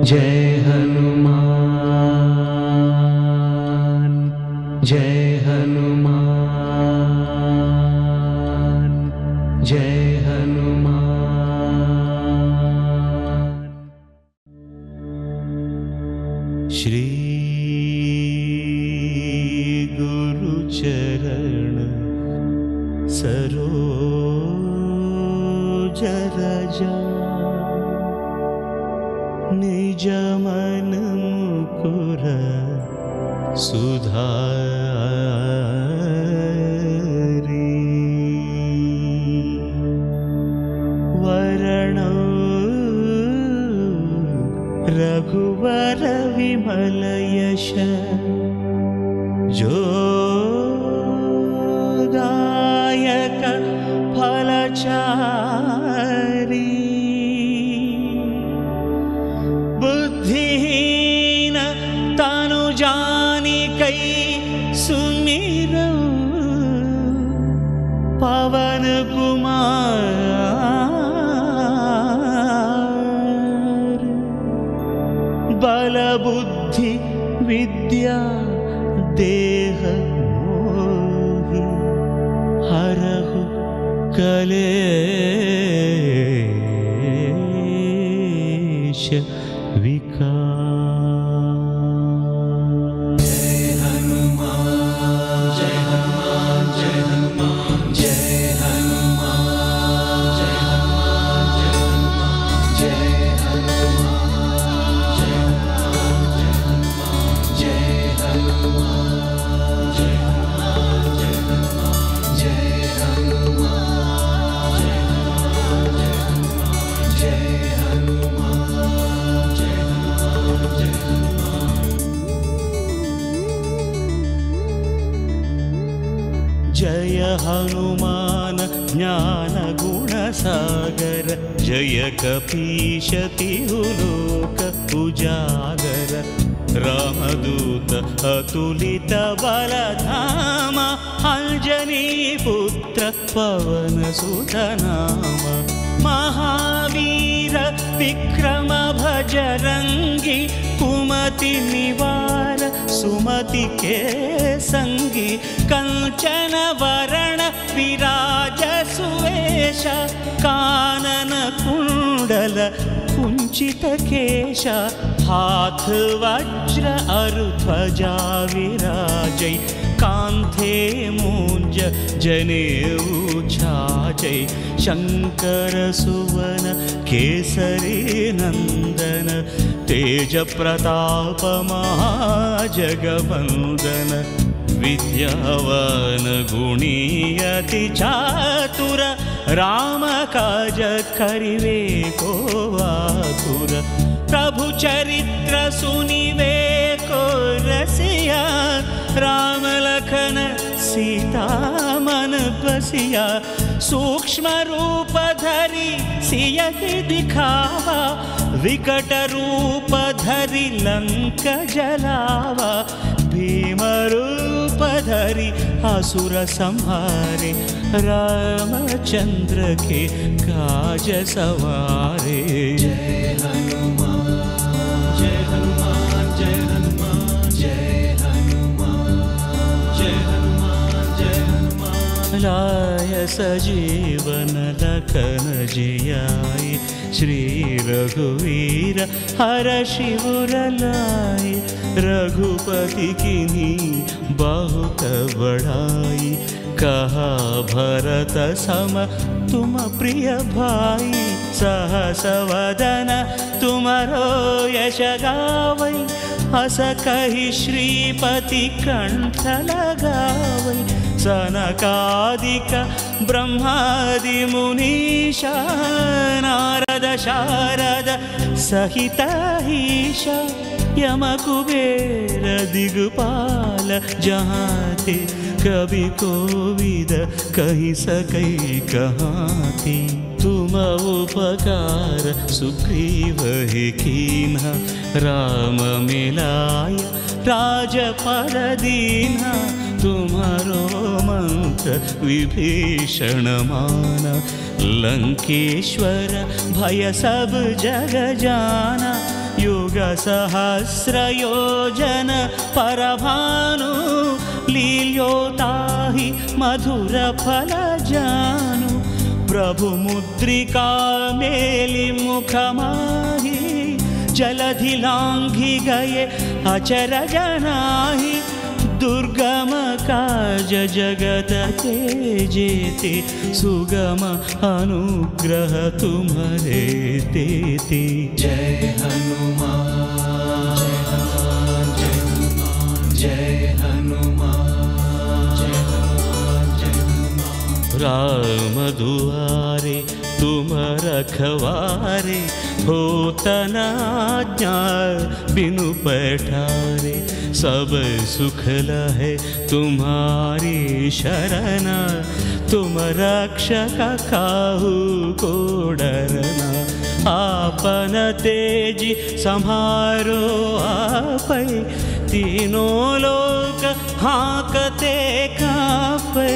जय हनुमान जय हनुमान जय हनुमान। श्री गुरु चरण सरोज रज निज मन मुकुर सुधारी वरण रघुवर विमल यश जोदायक फलचारी बुद्धिहीन तनु जानिकै सुमिरौ पवन कुमार। बल बुद्धि विद्या देह मोहि हरहु कलेश विकार। जय हनुमान जय हनुमान जय हनुमान जय हनुमान जय हनुमान जय हनुमान जय हनुमान जय हनुमान जय हनुमान जय हनुमान जय हनुमान जय जय हनुमान ज्ञान गुण सागर जय कपीश तिहुलोक उजागर। रामदूत अतुलित बलधाम अंजनी पुत्र पवन सुत नाम। महावीर विक्रम भजरंगी कुमति निवार सुमति के संगी। कंचन वरण विराज सुवेश कानन कुंडल कुंचित केश। हाथ वज्र ध्वजा विराजै कांधे मूंज जनेऊ छाजै। शंकर सुवन केसरी नंदन तेज प्रताप महाजगवंदन। विद्यावान गुणी अति चातुर राम काज करिवे को आतुर। प्रभु चरित्र सुनिवे को रसिया राम लखन सीता मन बसिया। सूक्ष्म रूप धरि सियहि दिखावा विकट रूप धरि लंक जलावा। भीम रूप धरि असुर संहारे रामचंद्र के काज सवारे। जय हनुमान जय हनुमान जय हनुमान जय हनुमान जय हनुमान जय हनुमान। लाय सजीवन लखन जियाय श्री रघुवीर हरषि उर लाए। रघुपति कीन्ही बहुत बड़ाई कहा भरत सम तुम प्रिय भाई। सहस वदन तुमरो यश गावै अस कहि श्रीपति कंठ लगावै। सनकादिक ब्रह्मादि मुनीशा नारद शारद सहित ईशा। यम कुबेर दिगपाल जहाँते कवि कोविद कहि सकै कहाँते। तुम उपकार सुग्रीव ही कीन्हा राम मिलाय राजपद दीन्हा। तुम्हारो मंत्र विभीषण माना लंकेश्वर भय सब जग जाना। युगसहस्रयोजन परभानु लील्योताहि मधुरफलजानु प्रभुमुद्रिका मेलिमुखमाहि जलधि लांघि गए अचर जनाहि दुर्गम काज जगत के जेते सुगम अनुग्रह तुम्हारे देते। जय हनुमान जय हनुमान जय हनुमान जय हनुमान जय हनुमान। राम दुआरे तुम रखवारे होत न आज्ञा बिनु पैठारे सब सुख लहे तुम्हारी शरण तुम रक्षक काहू को डरना आपन तेजी सम्हारो आपै तीनों लोक हाँकते कांपे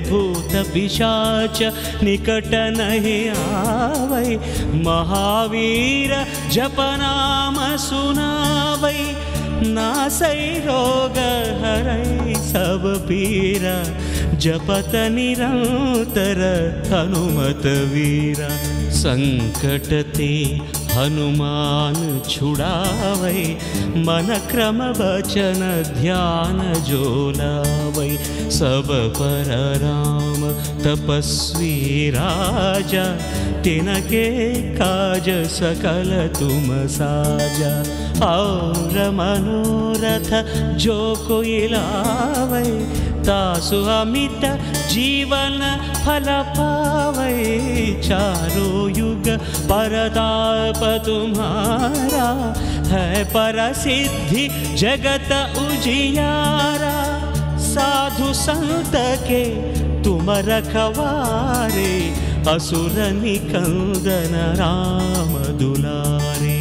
भूत पिशाच निकट नहीं आवै महावीर जप नाम सुनावै नासै रोग हरै सब पीरा जपत निरंतर हनुमत वीरा। संकट ते हनुमान छुड़ावै मन क्रम वचन ध्यान जो लावै सब पर राम तपस्वी राजा तिनके काज सकल तुम साजा। और मनोरथ जो कोई लावै तासु अमित जीवन फल पावै चारों युग परताप तुम्हारा है परसिद्धि जगत उजियारा। साधु संत के तुम रखवारे असुर निकंदन राम दुलारे।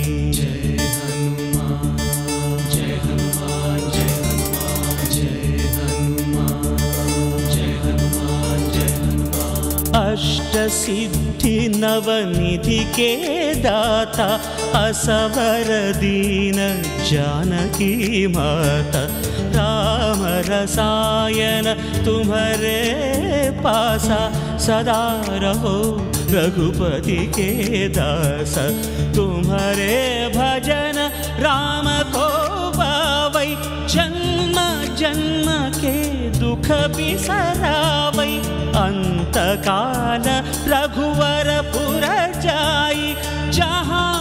अष्ट सिद्धि नवनिधि के दाता असवर दीन जानकी माता राम रसायन तुम्हारे पासा सदा रहो रघुपति के दास तुम्हारे भजन राम को पावै जन्म जन्म के दुख बिसरावै अंत काल रघुवर पुर जाई जहाँ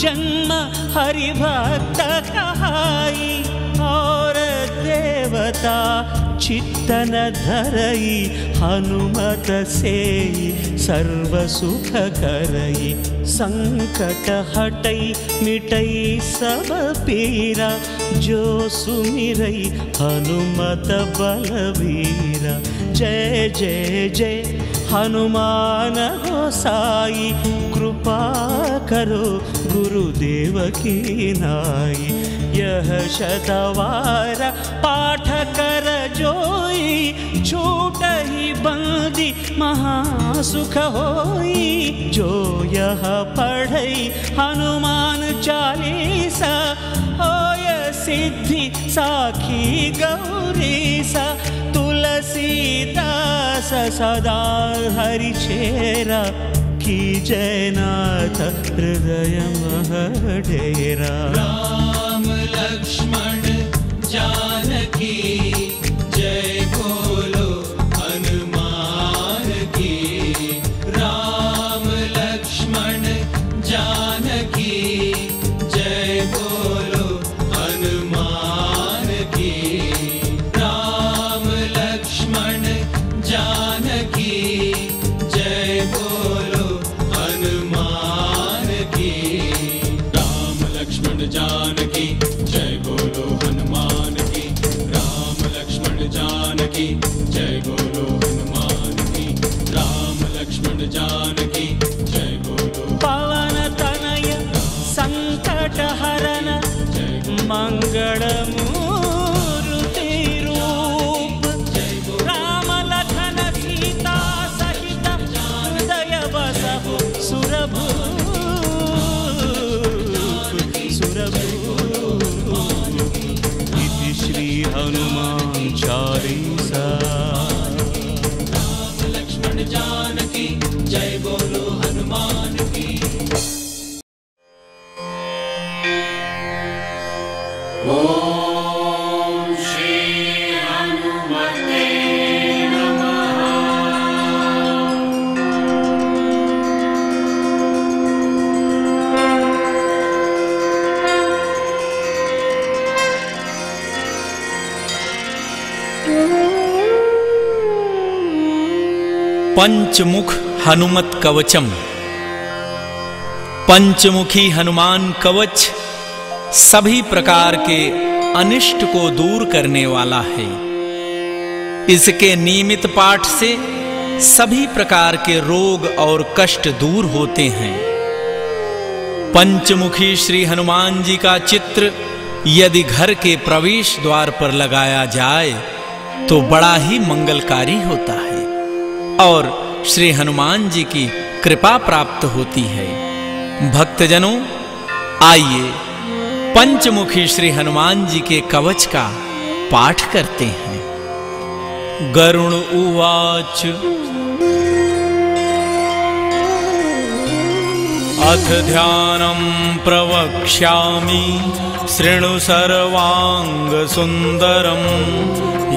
जन्म हरि भक्त कहाई। और देवता चित्तन धरई हनुमत से सर्व सुख करई संकट हटई मिटई सब पीरा जो सुमिरई हनुमत बलवीरा। जय जय जय हनुमान गोसाई कृपा करो गुरुदेव की नाई। यह शतवार पाठ कर जोई छूट ही बंदी महासुख होई। जो यह पढ़ई हनुमान चालीसा होय सिद्धि साखी गौरीसा। तुलसीदास सदा हरि चेरा की जयनाथ हृदय मह डेरा। राम लक्ष्मण जानकी जय बोलो हनुमान की। राम लक्ष्मण जानकी जय बोलो हनुमान की। राम लक्ष्मण जानकी जय बोलो हनुमान की। राम लक्ष्मण जानकी जय बोलो हनुमान की। राम लक्ष्मण जानकी जय बोलो हनुमान की। राम लक्ष्मण जानकी जय बोलो। पवन तनय संकट हरन मंगल मूर्ति रूप राम लखन सीता सहित हृदय बसहु सुरभूप सुरभूप। ॐ श्री हनुमते नमः। पंचमुख हनुमत कवचम। पंचमुखी हनुमान कवच सभी प्रकार के अनिष्ट को दूर करने वाला है। इसके नियमित पाठ से सभी प्रकार के रोग और कष्ट दूर होते हैं। पंचमुखी श्री हनुमान जी का चित्र यदि घर के प्रवेश द्वार पर लगाया जाए तो बड़ा ही मंगलकारी होता है और श्री हनुमान जी की कृपा प्राप्त होती है। भक्तजनों, आइए पंचमुखी श्री हनुमान जी के कवच का पाठ करते हैं। गरुण उवाच अथ ध्यानं प्रवक्ष्यामि शृणु सर्वांग सुंदरम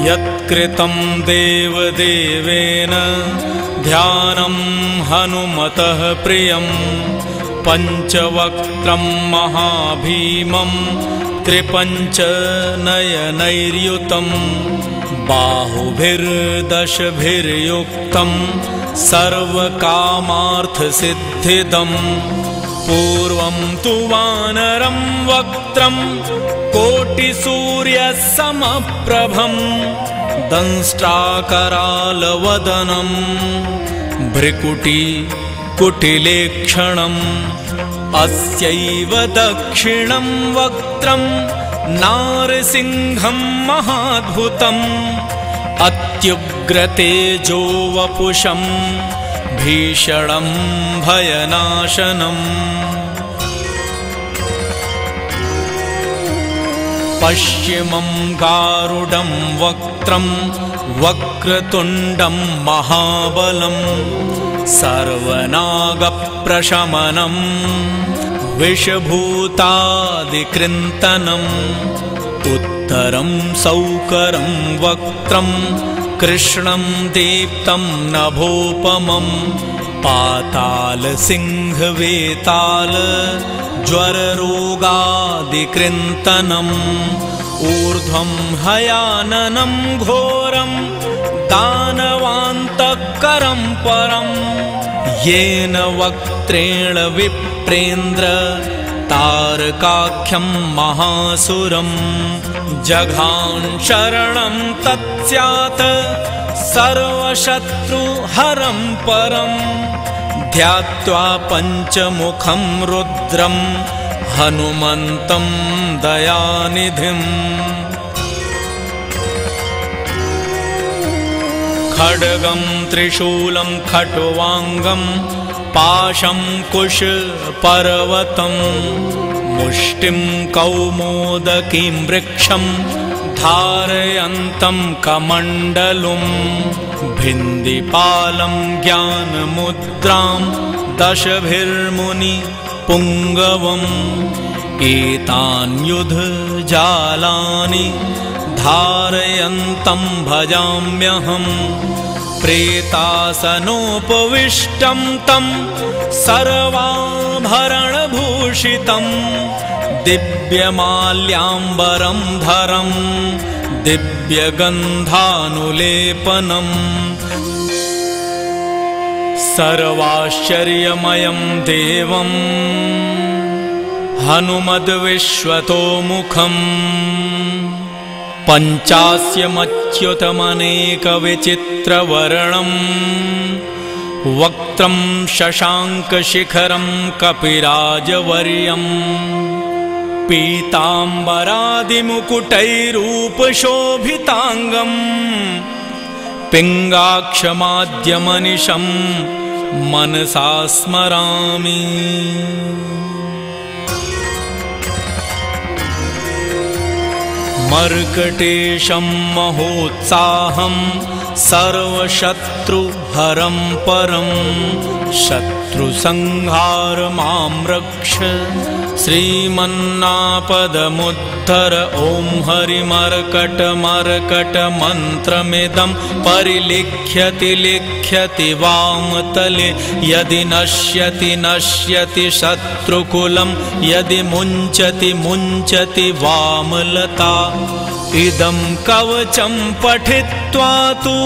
यत्कृतं देवदेवेन ध्यानं हनुमतः प्रियं पंचवक्त्रं महाभीमं त्रिपञ्चनयनैर्युतं बाहुभिर्दशभिर्युक्तं सर्वकामार्थसिद्धिदम् पूर्वं तु वानरं वक्त्रं कोटिसूर्यसमप्रभं दंष्ट्राकरालवदनं भ्रिकुटिकुटिलेक्षणम् अस्यैव दक्षिणं वक्त्रं नारसिंहं महाद्भुतम् अत्युग्रतेजो वपुषं भीषणं भयनाशनम् पश्चिमं गारुडं वक्त्रं वक्रतुण्डं महाबलं सर्वनागप्रशमनं विषभूतादिकृन्तनम् उत्तरं सौकरं वक्त्रं कृष्णं दीप्तं नभोपमं पातालसिंहवेताल ज्वररोगादिकृन्तनम् ऊर्ध्वं हयाननं घोरं दानवान्तकरं परं येन वक्त्रेण विप्रेन्द्र तारकाख्यं महासुरं जघान शरणं तत्स्यात् सर्वशत्रुहरं परं ध्यात्वा पंचमुखं रुद्रं हनुमन्तं दयानिधिम् खड्गं त्रिशूलं खट्वांगं पाशं कुशपर्वतं मुष्टिं कौमोदकीं वृक्षं धारयन्तं कमण्डलुं भिन्दिपालं ज्ञानमुद्रां दशभिर्मुनिपुङ्गवम् एतान्युधजालानि धारयन्तं भजाम्यहम् प्रेतासनोपविष्टं तं सर्वाभरणभूषितं दिव्यमाल्याम्बरं धरं दिव्यगन्धानुलेपनम् सर्वाश्चर्यमयं देवं हनुमद्विश्वतोमुखम् पञ्चास्यमच्युतमनेकविचित्रवर्णं वक्त्रं शशाङ्कशिखरं कपिराजवर्यं पीताम्बरादिमुकुटैरूपशोभिताङ्गं पिङ्गाक्षमाद्यमनिशं मनसा स्मरामि। मर्कटेशं महोत्साहं सर्वशत्रुहरं परं शत्रुसंहार मां रक्ष श्रीमन्नापदमुद्धर ॐ हरिमर्कटमर्कटमन्त्रमिदं परिलिख्यति लिख्यति वामतले यदि नश्यति नश्यति शत्रुकुलं यदि मुञ्चति मुञ्चति वामलता इदं कवचं पठित्वा तु